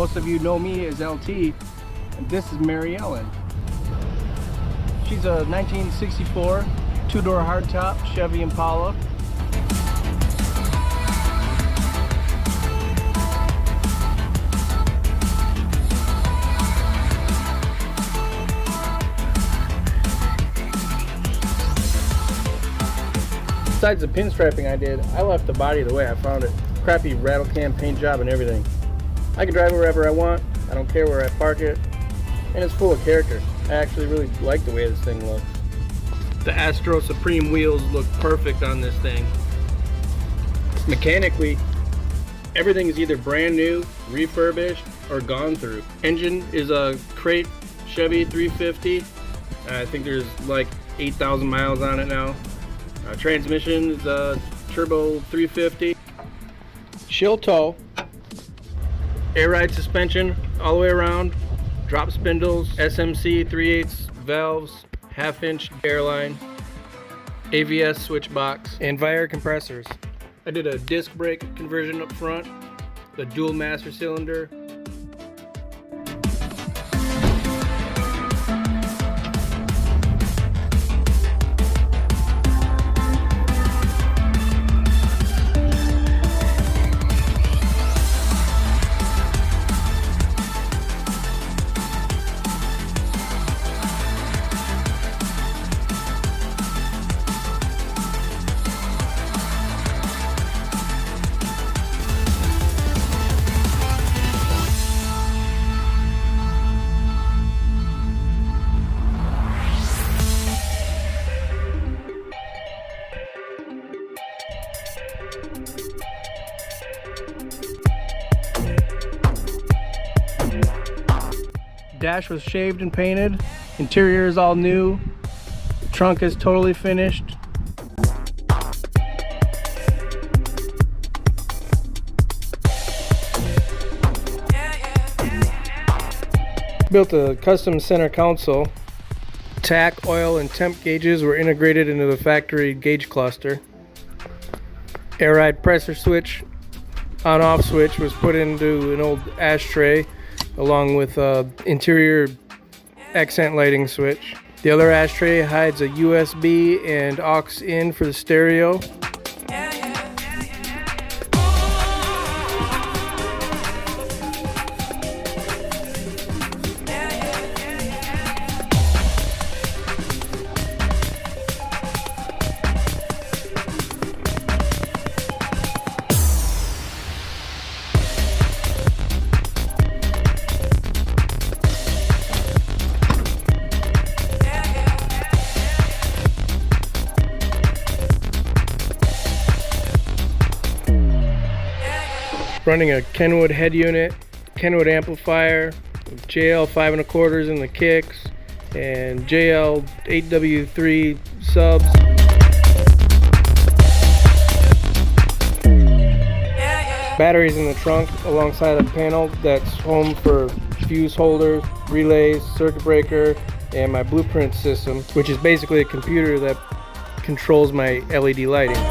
Most of you know me as LT, and this is Marryellen. She's a 1964 two-door hardtop Chevy Impala. Besides the pinstriping I did, I left the body the way I found it. Crappy rattle can paint job and everything. I can drive wherever I want, I don't care where I park it, and it's full of character. I actually really like the way this thing looks. The Astro Supreme wheels look perfect on this thing. Mechanically, everything is either brand new, refurbished, or gone through. Engine is a crate Chevy 350. I think there's like 8,000 miles on it now. Transmission is a turbo 350. Shield toe. Air ride suspension all the way around. Drop spindles. SMC 3/8 valves. Half-inch airline. AVS switch box. And viair compressors. I did a disc brake conversion up front. The dual master cylinder. Dash was shaved and painted. Interior is all new. The trunk is totally finished. Built a custom center console. Tach, oil, and temp gauges were integrated into the factory gauge cluster. Air ride pressure switch, on-off switch was put into an old ashtray, along with interior accent lighting switch. The other ashtray hides a USB and aux in for the stereo. Running a Kenwood head unit, Kenwood amplifier, JL 5 1/4 in the kicks, and JL 8W3 subs. Batteries in the trunk alongside a panel that's home for fuse holders, relays, circuit breaker, and my blueprint system, which is basically a computer that controls my LED lighting.